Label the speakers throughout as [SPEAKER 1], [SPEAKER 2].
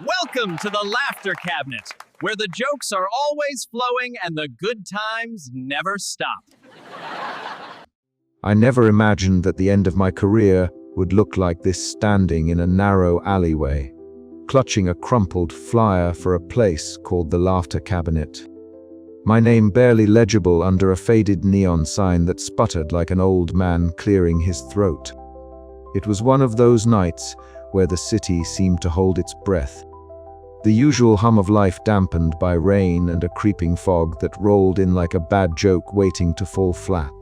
[SPEAKER 1] Welcome to the Laughter Cabinet, where the jokes are always flowing and the good times never stop.
[SPEAKER 2] I never imagined that the end of my career would look like this, standing in a narrow alleyway, clutching a crumpled flyer for a place called the Laughter Cabinet. My name barely legible under a faded neon sign that sputtered like an old man clearing his throat. It was one of those nights where the city seemed to hold its breath. The usual hum of life dampened by rain and a creeping fog that rolled in like a bad joke waiting to fall flat.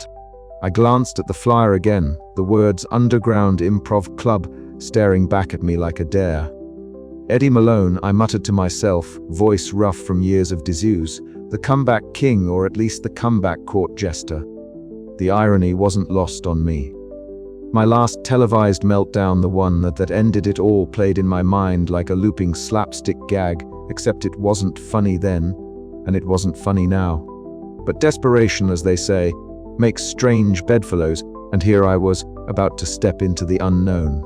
[SPEAKER 2] I glanced at the flyer again, the words Underground Improv Club staring back at me like a dare. Eddie Malone, I muttered to myself, voice rough from years of disuse, the comeback king, or at least the comeback court jester. The irony wasn't lost on me. My last televised meltdown, the one that ended it all, played in my mind like a looping slapstick gag, except it wasn't funny then, and it wasn't funny now. But desperation, as they say, makes strange bedfellows, and here I was, about to step into the unknown.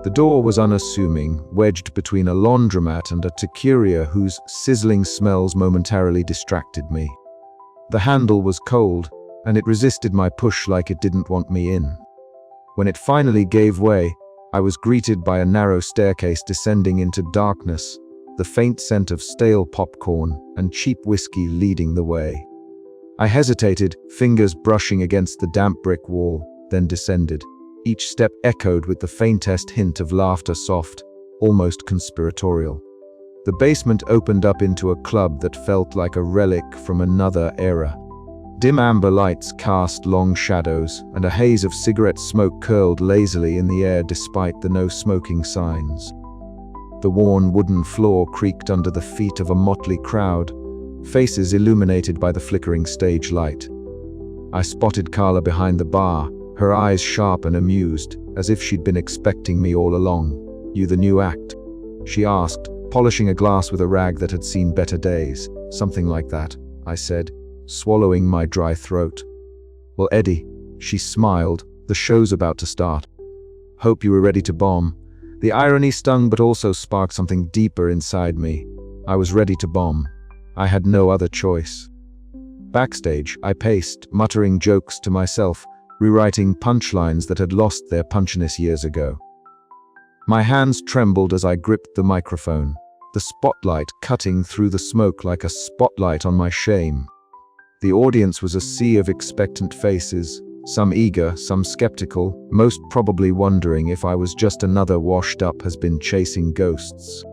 [SPEAKER 2] The door was unassuming, wedged between a laundromat and a taqueria whose sizzling smells momentarily distracted me. The handle was cold, and it resisted my push like it didn't want me in. When it finally gave way, I was greeted by a narrow staircase descending into darkness, the faint scent of stale popcorn and cheap whiskey leading the way. I hesitated, fingers brushing against the damp brick wall, then descended. Each step echoed with the faintest hint of laughter, soft, almost conspiratorial. The basement opened up into a club that felt like a relic from another era. Dim amber lights cast long shadows, and a haze of cigarette smoke curled lazily in the air despite the no-smoking signs. The worn wooden floor creaked under the feet of a motley crowd, faces illuminated by the flickering stage light. I spotted Carla behind the bar, her eyes sharp and amused, as if she'd been expecting me all along. "You the new act?" she asked, polishing a glass with a rag that had seen better days. "Something like that," I said, swallowing my dry throat. "Well, Eddie," she smiled, "the show's about to start. Hope you were ready to bomb." The irony stung but also sparked something deeper inside me. I was ready to bomb. I had no other choice. Backstage, I paced, muttering jokes to myself, rewriting punchlines that had lost their punchiness years ago. My hands trembled as I gripped the microphone, the spotlight cutting through the smoke like a spotlight on my shame. The audience was a sea of expectant faces, some eager, some skeptical, most probably wondering if I was just another washed-up has-been chasing ghosts.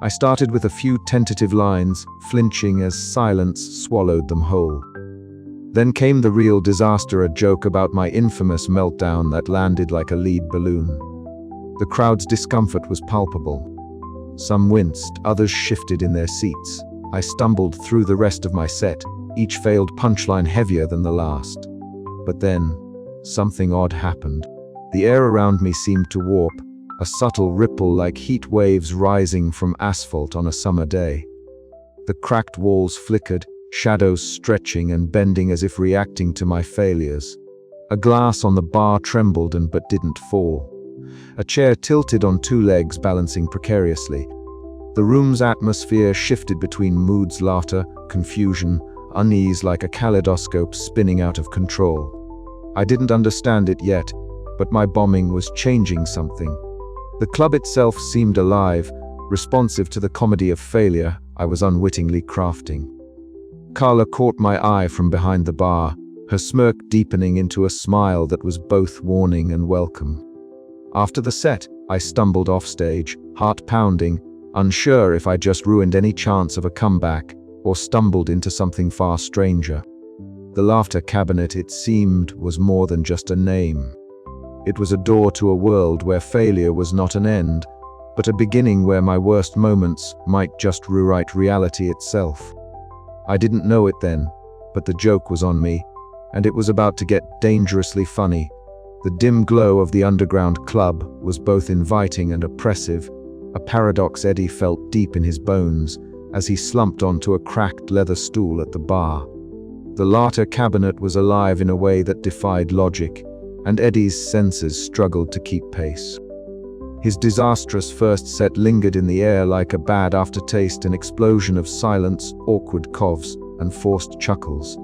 [SPEAKER 2] I started with a few tentative lines, flinching as silence swallowed them whole. Then came the real disaster, a joke about my infamous meltdown that landed like a lead balloon. The crowd's discomfort was palpable. Some winced, others shifted in their seats. I stumbled through the rest of my set, each failed punchline heavier than the last. But then, something odd happened. The air around me seemed to warp, a subtle ripple like heat waves rising from asphalt on a summer day. The cracked walls flickered, shadows stretching and bending as if reacting to my failures. A glass on the bar trembled but didn't fall. A chair tilted on two legs, balancing precariously. The room's atmosphere shifted between moods, laughter, confusion, unease, like a kaleidoscope spinning out of control. I didn't understand it yet, but my bombing was changing something. The club itself seemed alive, responsive to the comedy of failure I was unwittingly crafting. Carla caught my eye from behind the bar, her smirk deepening into a smile that was both warning and welcome. After the set, I stumbled off stage, heart pounding, unsure if I just ruined any chance of a comeback or stumbled into something far stranger. The Laughter Cabinet, it seemed, was more than just a name. It was a door to a world where failure was not an end, but a beginning where my worst moments might just rewrite reality itself. I didn't know it then, but the joke was on me, and it was about to get dangerously funny. The dim glow of the underground club was both inviting and oppressive, a paradox Eddie felt deep in his bones as he slumped onto a cracked leather stool at the bar. The Laughter Cabinet was alive in a way that defied logic, and Eddie's senses struggled to keep pace. His disastrous first set lingered in the air like a bad aftertaste, an explosion of silence, awkward coughs, and forced chuckles.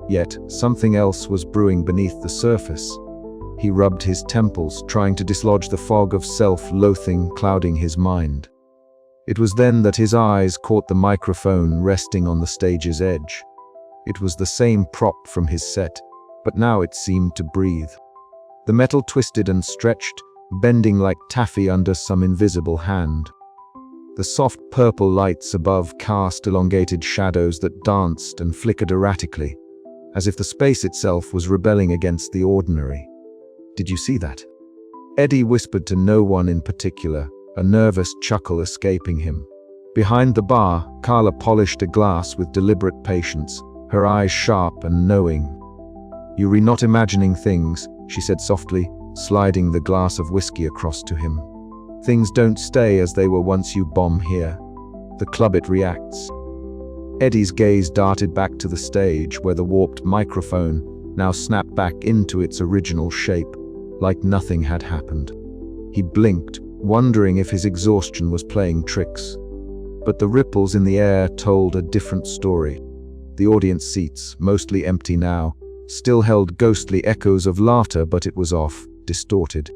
[SPEAKER 2] Yet, something else was brewing beneath the surface. He rubbed his temples, trying to dislodge the fog of self-loathing clouding his mind. It was then that his eyes caught the microphone resting on the stage's edge. It was the same prop from his set, but now it seemed to breathe. The metal twisted and stretched, bending like taffy under some invisible hand. The soft purple lights above cast elongated shadows that danced and flickered erratically, as if the space itself was rebelling against the ordinary. "Did you see that?" Eddie whispered to no one in particular, a nervous chuckle escaping him. Behind the bar, Carla polished a glass with deliberate patience, her eyes sharp and knowing. "You're not imagining things," she said softly, sliding the glass of whiskey across to him. "Things don't stay as they were once you bomb here. The club it reacts." Eddie's gaze darted back to the stage where the warped microphone now snapped back into its original shape, like nothing had happened. He blinked, wondering if his exhaustion was playing tricks. But the ripples in the air told a different story. The audience seats, mostly empty now, still held ghostly echoes of laughter, but it was off, distorted.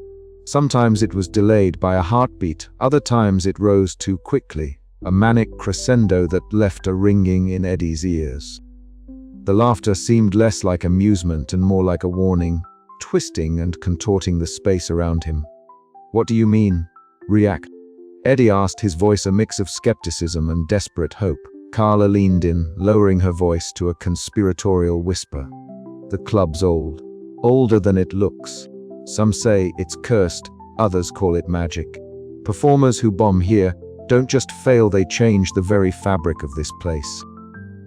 [SPEAKER 2] Sometimes it was delayed by a heartbeat, other times it rose too quickly, a manic crescendo that left a ringing in Eddie's ears. The laughter seemed less like amusement and more like a warning, twisting and contorting the space around him. "What do you mean? React?" Eddie asked, his voice a mix of skepticism and desperate hope. Carla leaned in, lowering her voice to a conspiratorial whisper. "The club's old. Older than it looks. Some say it's cursed, others call it magic. Performers who bomb here don't just fail, they change the very fabric of this place.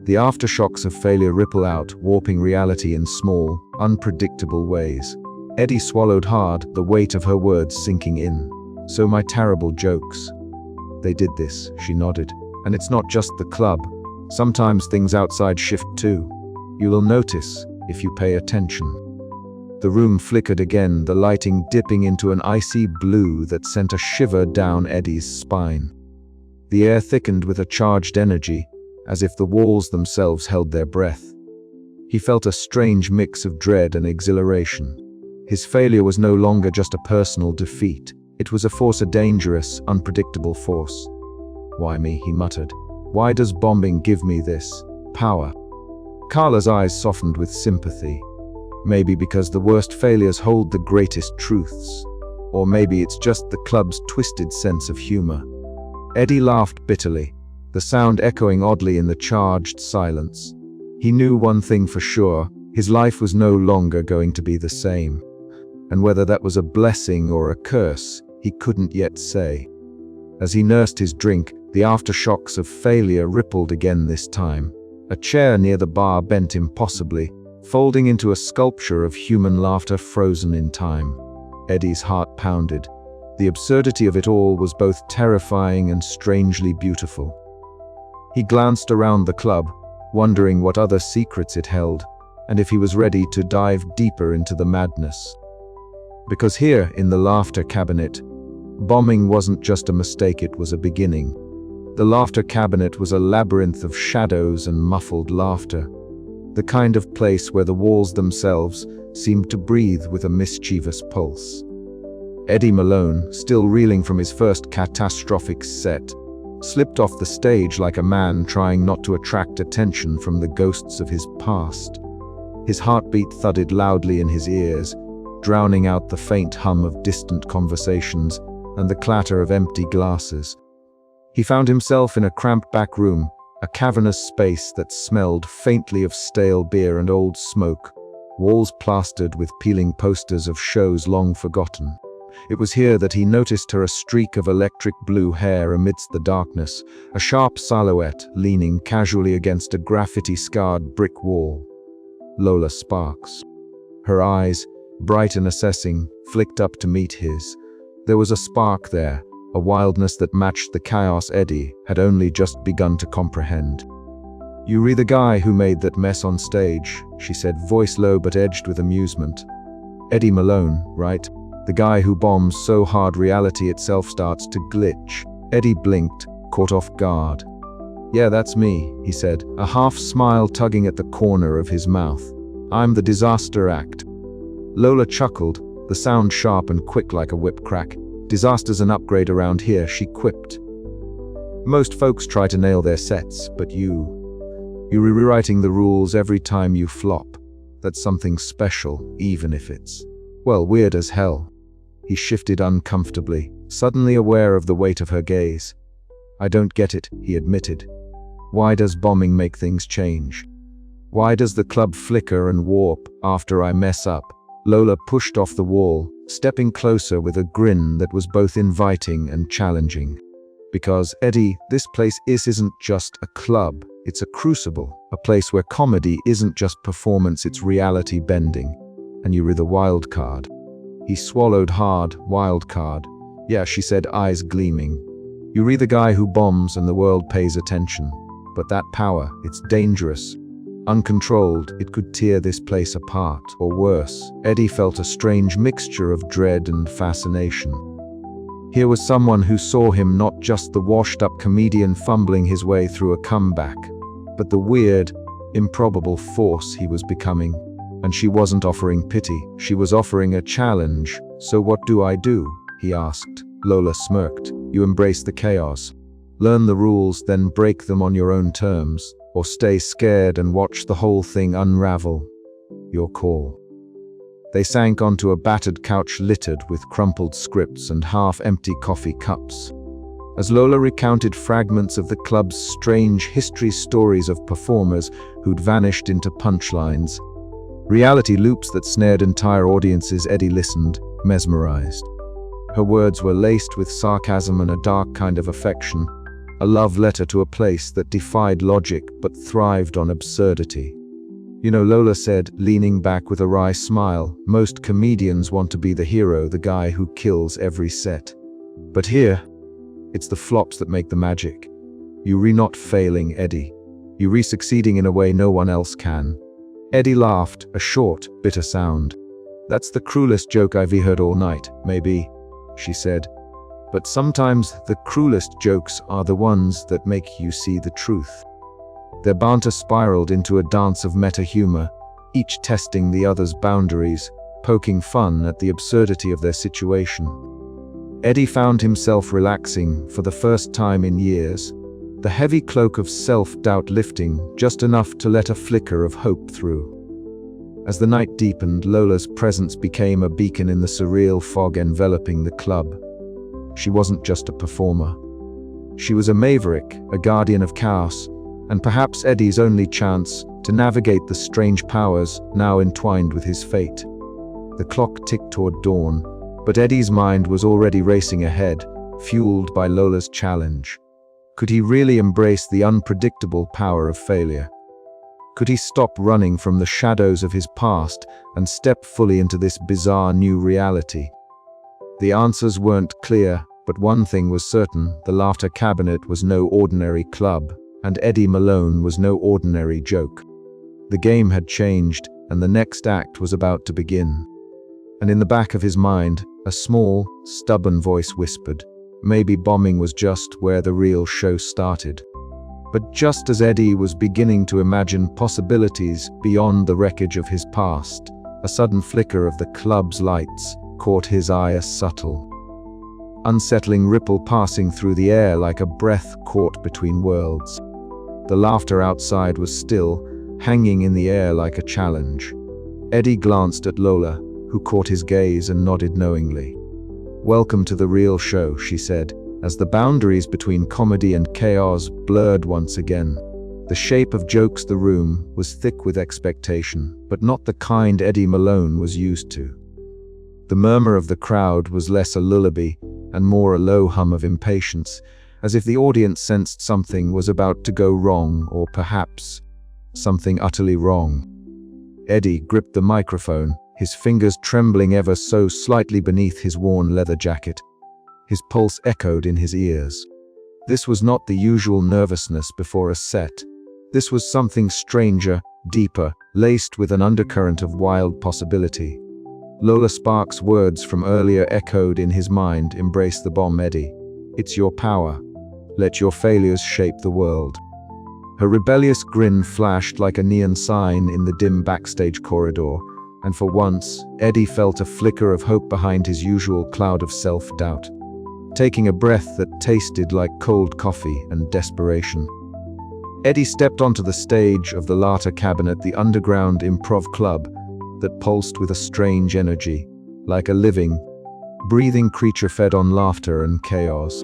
[SPEAKER 2] The aftershocks of failure ripple out, warping reality in small, unpredictable ways." Eddie swallowed hard, the weight of her words sinking in. "So my terrible jokes. They did this," she nodded. "And it's not just the club. Sometimes things outside shift too. You'll notice if you pay attention." The room flickered again, the lighting dipping into an icy blue that sent a shiver down Eddie's spine. The air thickened with a charged energy, as if the walls themselves held their breath. He felt a strange mix of dread and exhilaration. His failure was no longer just a personal defeat. It was a force, a dangerous, unpredictable force. "Why me?" he muttered. "Why does bombing give me this power?" Carla's eyes softened with sympathy. "Maybe because the worst failures hold the greatest truths. Or maybe it's just the club's twisted sense of humor." Eddie laughed bitterly, the sound echoing oddly in the charged silence. He knew one thing for sure: his life was no longer going to be the same. And whether that was a blessing or a curse, he couldn't yet say. As he nursed his drink, the aftershocks of failure rippled again this time. A chair near the bar bent impossibly, folding into a sculpture of human laughter frozen in time. Eddie's heart pounded. The absurdity of it all was both terrifying and strangely beautiful. He glanced around the club, wondering what other secrets it held, and if he was ready to dive deeper into the madness. Because here, in the laughter cabinet, bombing wasn't just a mistake, it was a beginning. The laughter cabinet was a labyrinth of shadows and muffled laughter, the kind of place where the walls themselves seemed to breathe with a mischievous pulse. Eddie Malone, still reeling from his first catastrophic set, slipped off the stage like a man trying not to attract attention from the ghosts of his past. His heartbeat thudded loudly in his ears, drowning out the faint hum of distant conversations and the clatter of empty glasses. He found himself in a cramped back room, a cavernous space that smelled faintly of stale beer and old smoke, walls plastered with peeling posters of shows long forgotten. It was here that he noticed her, a streak of electric blue hair amidst the darkness, a sharp silhouette leaning casually against a graffiti-scarred brick wall. Lola Sparks. Her eyes, bright and assessing, flicked up to meet his. There was a spark there, a wildness that matched the chaos Eddie had only just begun to comprehend. "You re the guy who made that mess on stage," she said, voice low but edged with amusement. "Eddie Malone, right?" The guy who bombs so hard reality itself starts to glitch. Eddie blinked, caught off guard. "Yeah, that's me," he said, a half smile tugging at the corner of his mouth. "I'm the disaster act." Lola chuckled, the sound sharp and quick like a whip crack. "Disaster's an upgrade around here," she quipped. "Most folks try to nail their sets, but you're rewriting the rules every time you flop. That's something special, even if it's, well, weird as hell." He shifted uncomfortably, suddenly aware of the weight of her gaze. "I don't get it," he admitted. "Why does bombing make things change? Why does the club flicker and warp after I mess up?" Lola pushed off the wall, stepping closer with a grin that was both inviting and challenging. "Because, Eddie, this place isn't just a club, it's a crucible, a place where comedy isn't just performance, it's reality bending. And you're the wild card." He swallowed hard. "Wild card?" "Yeah," she said, eyes gleaming. "You're the guy who bombs and the world pays attention. But that power, it's dangerous. Uncontrolled, it could tear this place apart, or worse." Eddie felt a strange mixture of dread and fascination. Here was someone who saw him not just the washed-up comedian fumbling his way through a comeback, but the weird, improbable force he was becoming. And she wasn't offering pity, she was offering a challenge. "So what do I do?" he asked. Lola smirked. "You embrace the chaos. Learn the rules, then break them on your own terms. Or stay scared and watch the whole thing unravel. Your call." They sank onto a battered couch littered with crumpled scripts and half-empty coffee cups. As Lola recounted fragments of the club's strange history, stories of performers who'd vanished into punchlines, reality loops that snared entire audiences, Eddie listened, mesmerized. Her words were laced with sarcasm and a dark kind of affection, a love letter to a place that defied logic but thrived on absurdity. "You know," Lola said, leaning back with a wry smile, "most comedians want to be the hero, the guy who kills every set. But here, it's the flops that make the magic. You're not failing, Eddie. You're succeeding in a way no one else can." Eddie laughed, a short, bitter sound. "That's the cruelest joke I've heard all night, maybe," she said. "But sometimes the cruelest jokes are the ones that make you see the truth." Their banter spiraled into a dance of meta-humor, each testing the other's boundaries, poking fun at the absurdity of their situation. Eddie found himself relaxing for the first time in years, the heavy cloak of self-doubt lifting just enough to let a flicker of hope through. As the night deepened, Lola's presence became a beacon in the surreal fog enveloping the club. She wasn't just a performer. She was a maverick, a guardian of chaos, and perhaps Eddie's only chance to navigate the strange powers now entwined with his fate. The clock ticked toward dawn, but Eddie's mind was already racing ahead, fueled by Lola's challenge. Could he really embrace the unpredictable power of failure? Could he stop running from the shadows of his past and step fully into this bizarre new reality? The answers weren't clear, but one thing was certain: the Laughter Cabinet was no ordinary club, and Eddie Malone was no ordinary joke. The game had changed, and the next act was about to begin. And in the back of his mind, a small, stubborn voice whispered, maybe bombing was just where the real show started. But just as Eddie was beginning to imagine possibilities beyond the wreckage of his past, a sudden flicker of the club's lights caught his eye, a subtle, unsettling ripple passing through the air like a breath caught between worlds. The laughter outside was still, hanging in the air like a challenge. Eddie glanced at Lola, who caught his gaze and nodded knowingly. "Welcome to the real show," she said, as the boundaries between comedy and chaos blurred once again. The shape of jokes the room was thick with expectation, but not the kind Eddie Malone was used to. The murmur of the crowd was less a lullaby and more a low hum of impatience, as if the audience sensed something was about to go wrong, or perhaps something utterly wrong. Eddie gripped the microphone, his fingers trembling ever so slightly beneath his worn leather jacket. His pulse echoed in his ears. This was not the usual nervousness before a set. This was something stranger, deeper, laced with an undercurrent of wild possibility. Lola Sparks' words from earlier echoed in his mind. Embrace the bomb, Eddie. It's your power. Let your failures shape the world. Her rebellious grin flashed like a neon sign in the dim backstage corridor, and for once, Eddie felt a flicker of hope behind his usual cloud of self-doubt, taking a breath that tasted like cold coffee and desperation. Eddie stepped onto the stage of the Laughter Cabinet, the underground improv club that pulsed with a strange energy, like a living, breathing creature fed on laughter and chaos.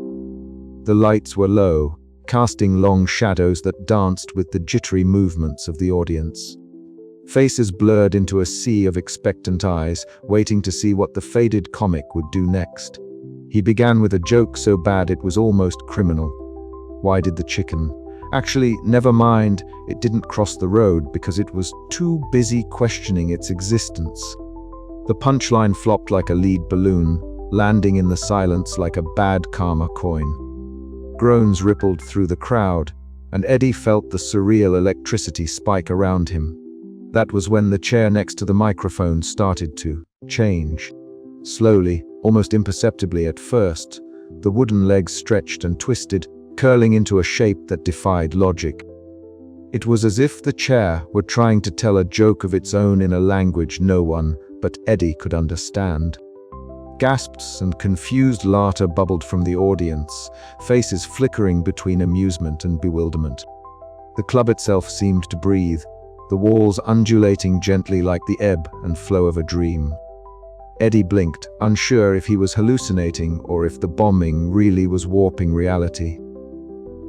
[SPEAKER 2] The lights were low, casting long shadows that danced with the jittery movements of the audience. Faces blurred into a sea of expectant eyes, waiting to see what the faded comic would do next. He began with a joke so bad it was almost criminal. Why did the chicken? Actually, never mind, it didn't cross the road because it was too busy questioning its existence. The punchline flopped like a lead balloon, landing in the silence like a bad karma coin. Groans rippled through the crowd, and Eddie felt the surreal electricity spike around him. That was when the chair next to the microphone started to change. Slowly, almost imperceptibly at first, the wooden legs stretched and twisted, curling into a shape that defied logic. It was as if the chair were trying to tell a joke of its own in a language no one but Eddie could understand. Gasps and confused laughter bubbled from the audience, faces flickering between amusement and bewilderment. The club itself seemed to breathe, the walls undulating gently like the ebb and flow of a dream. Eddie blinked, unsure if he was hallucinating or if the bombing really was warping reality.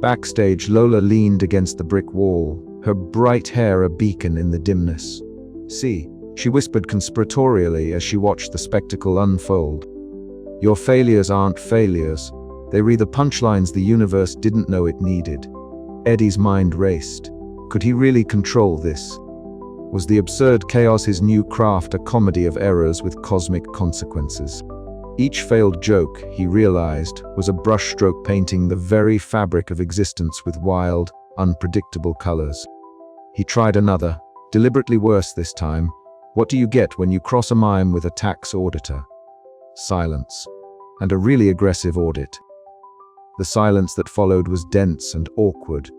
[SPEAKER 2] Backstage, Lola leaned against the brick wall, her bright hair a beacon in the dimness. "See," she whispered conspiratorially as she watched the spectacle unfold. "Your failures aren't failures. They were the punchlines the universe didn't know it needed." Eddie's mind raced. Could he really control this? Was the absurd chaos his new craft a comedy of errors with cosmic consequences? Each failed joke, he realized, was a brushstroke painting the very fabric of existence with wild, unpredictable colors. He tried another, deliberately worse this time. What do you get when you cross a mime with a tax auditor? Silence. And a really aggressive audit. The silence that followed was dense and awkward,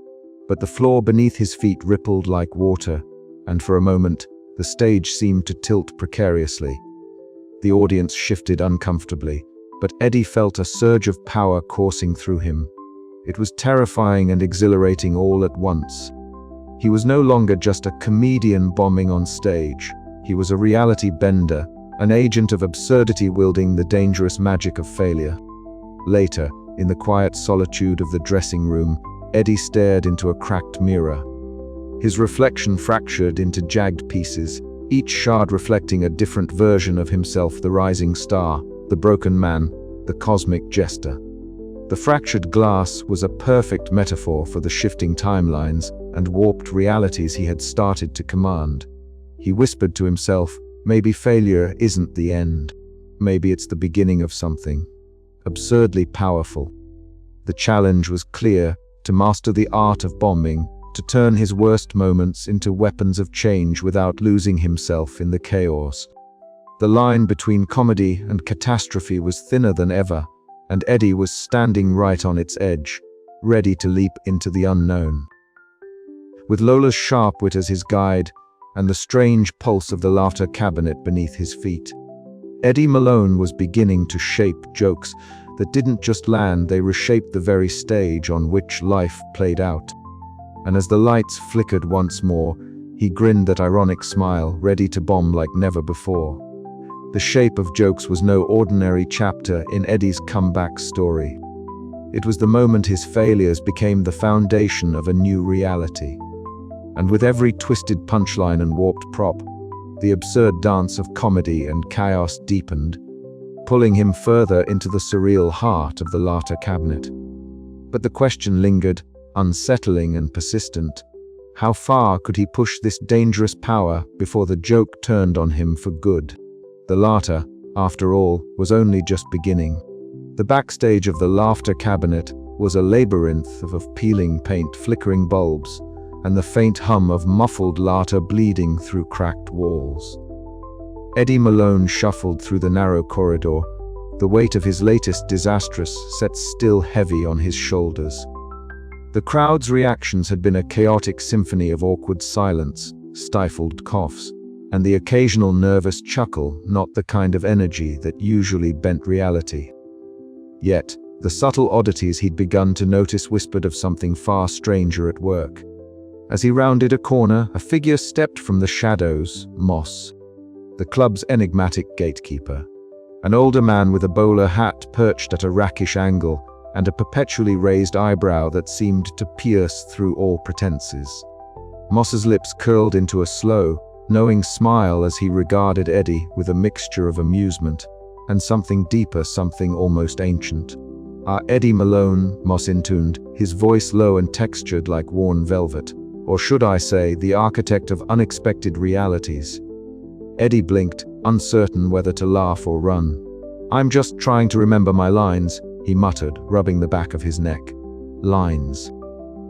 [SPEAKER 2] but the floor beneath his feet rippled like water, and for a moment, the stage seemed to tilt precariously. The audience shifted uncomfortably, but Eddie felt a surge of power coursing through him. It was terrifying and exhilarating all at once. He was no longer just a comedian bombing on stage. He was a reality bender, an agent of absurdity wielding the dangerous magic of failure. Later, in the quiet solitude of the dressing room, Eddie stared into a cracked mirror. His reflection fractured into jagged pieces, each shard reflecting a different version of himself: the rising star, the broken man, the cosmic jester. The fractured glass was a perfect metaphor for the shifting timelines and warped realities he had started to command. He whispered to himself, maybe failure isn't the end. Maybe it's the beginning of something absurdly powerful. The challenge was clear: to master the art of bombing, to turn his worst moments into weapons of change without losing himself in the chaos. The line between comedy and catastrophe was thinner than ever, and Eddie was standing right on its edge, ready to leap into the unknown. With Lola's sharp wit as his guide, and the strange pulse of the Laughter Cabinet beneath his feet, Eddie Malone was beginning to shape jokes that didn't just land, they reshaped the very stage on which life played out. And as the lights flickered once more, he grinned that ironic smile, ready to bomb like never before. The shape of jokes was no ordinary chapter in Eddie's comeback story. It was the moment his failures became the foundation of a new reality. And with every twisted punchline and warped prop, the absurd dance of comedy and chaos deepened, pulling him further into the surreal heart of the Laughter Cabinet. But the question lingered, unsettling and persistent. How far could he push this dangerous power before the joke turned on him for good? The laughter, after all, was only just beginning. The backstage of the Laughter Cabinet was a labyrinth of peeling paint, flickering bulbs, and the faint hum of muffled laughter bleeding through cracked walls. Eddie Malone shuffled through the narrow corridor, the weight of his latest disastrous set still heavy on his shoulders. The crowd's reactions had been a chaotic symphony of awkward silence, stifled coughs, and the occasional nervous chuckle, not the kind of energy that usually bent reality. Yet, the subtle oddities he'd begun to notice whispered of something far stranger at work. As he rounded a corner, a figure stepped from the shadows, Moss, the club's enigmatic gatekeeper. An older man with a bowler hat perched at a rakish angle and a perpetually raised eyebrow that seemed to pierce through all pretenses. Moss's lips curled into a slow, knowing smile as he regarded Eddie with a mixture of amusement and something deeper, something almost ancient. Eddie Malone, Moss intoned, his voice low and textured like worn velvet. Or should I say, the architect of unexpected realities. Eddie blinked, uncertain whether to laugh or run. "I'm just trying to remember my lines," he muttered, rubbing the back of his neck. "Lines."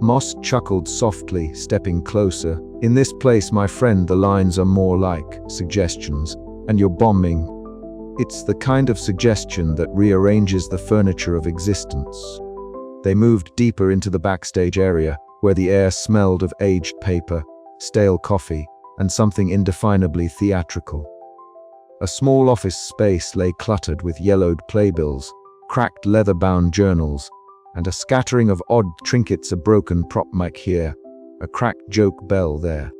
[SPEAKER 2] Moss chuckled softly, stepping closer. "In this place, my friend, the lines are more like suggestions. And you're bombing. It's the kind of suggestion that rearranges the furniture of existence." They moved deeper into the backstage area, where the air smelled of aged paper, stale coffee, and something indefinably theatrical. A small office space lay cluttered with yellowed playbills, cracked leather-bound journals, and a scattering of odd trinkets, a broken prop mic here, a cracked joke bell there.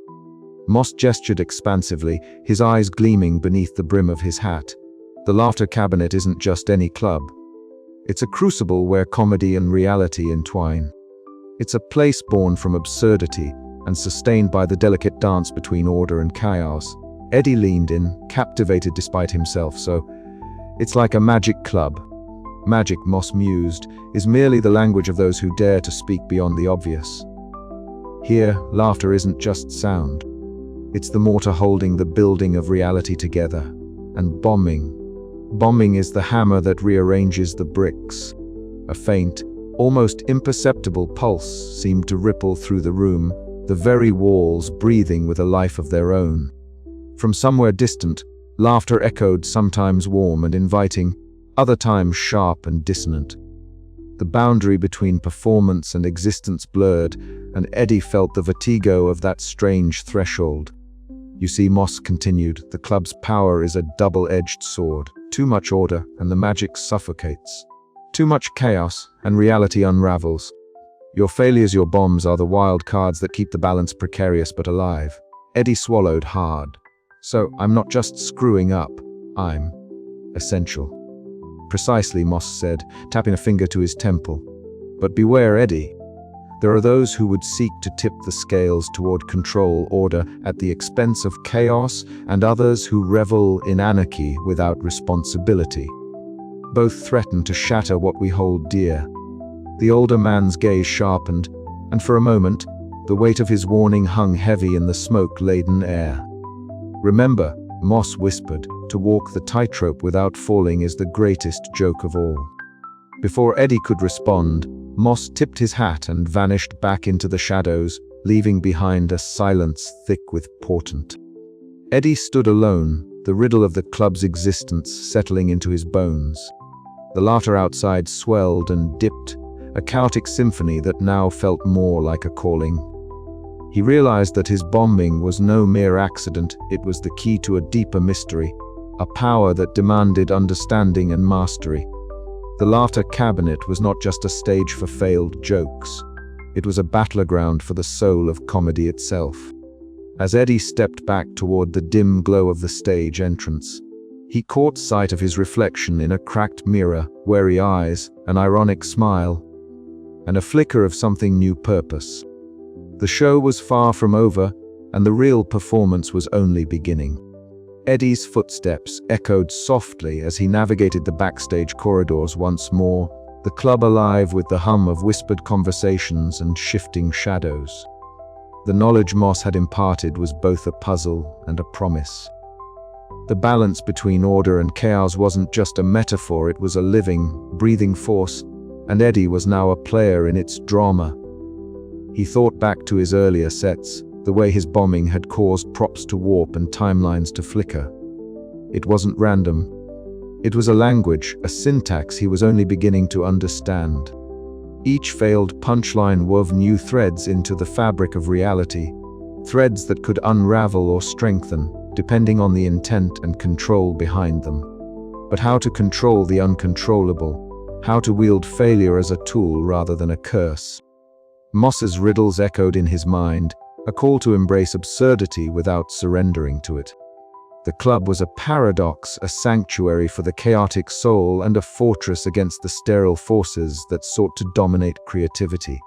[SPEAKER 2] Moss gestured expansively, his eyes gleaming beneath the brim of his hat. The Laughter Cabinet isn't just any club. It's a crucible where comedy and reality entwine. It's a place born from absurdity and sustained by the delicate dance between order and chaos. Eddie leaned in, captivated despite himself. "So, it's like a magic club." Magic, Moss mused, is merely the language of those who dare to speak beyond the obvious. Here, laughter isn't just sound. It's the mortar holding the building of reality together. And bombing. Bombing is the hammer that rearranges the bricks. A faint, almost imperceptible pulse seemed to ripple through the room, the very walls breathing with a life of their own. From somewhere distant, laughter echoed, sometimes warm and inviting, other times sharp and dissonant. The boundary between performance and existence blurred, and Eddie felt the vertigo of that strange threshold. "You see," Moss continued, "the club's power is a double-edged sword. Too much order, and the magic suffocates. Too much chaos, and reality unravels. Your failures, your bombs, are the wild cards that keep the balance precarious but alive." Eddie swallowed hard. "So, I'm not just screwing up, I'm essential." "Precisely," Moss said, tapping a finger to his temple. "But beware, Eddie. There are those who would seek to tip the scales toward control, order, at the expense of chaos, and others who revel in anarchy without responsibility. Both threaten to shatter what we hold dear." The older man's gaze sharpened, and for a moment, the weight of his warning hung heavy in the smoke-laden air. "Remember," Moss whispered, "to walk the tightrope without falling is the greatest joke of all." Before Eddie could respond, Moss tipped his hat and vanished back into the shadows, leaving behind a silence thick with portent. Eddie stood alone, the riddle of the club's existence settling into his bones. The laughter outside swelled and dipped, a chaotic symphony that now felt more like a calling. He realized that his bombing was no mere accident, it was the key to a deeper mystery, a power that demanded understanding and mastery. The Laughter Cabinet was not just a stage for failed jokes. It was a battleground for the soul of comedy itself. As Eddie stepped back toward the dim glow of the stage entrance, he caught sight of his reflection in a cracked mirror, wary eyes, an ironic smile, and a flicker of something new purpose. The show was far from over, and the real performance was only beginning. Eddie's footsteps echoed softly as he navigated the backstage corridors once more, the club alive with the hum of whispered conversations and shifting shadows. The knowledge Moss had imparted was both a puzzle and a promise. The balance between order and chaos wasn't just a metaphor, it was a living, breathing force, and Eddie was now a player in its drama. He thought back to his earlier sets, the way his bombing had caused props to warp and timelines to flicker. It wasn't random. It was a language, a syntax he was only beginning to understand. Each failed punchline wove new threads into the fabric of reality, threads that could unravel or strengthen, depending on the intent and control behind them. But how to control the uncontrollable? How to wield failure as a tool rather than a curse? Moss's riddles echoed in his mind, a call to embrace absurdity without surrendering to it. The club was a paradox, a sanctuary for the chaotic soul, and a fortress against the sterile forces that sought to dominate creativity.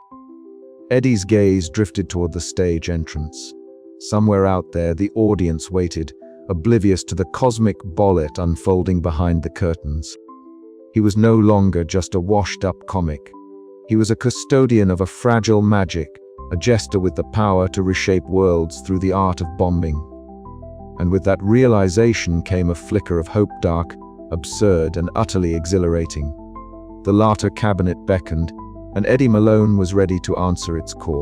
[SPEAKER 2] Eddie's gaze drifted toward the stage entrance. Somewhere out there, the audience waited, oblivious to the cosmic bollet unfolding behind the curtains. He was no longer just a washed-up comic. He was a custodian of a fragile magic, a jester with the power to reshape worlds through the art of bombing. And with that realization came a flicker of hope, dark, absurd, and utterly exhilarating. The Laughter Cabinet beckoned, and Eddie Malone was ready to answer its call.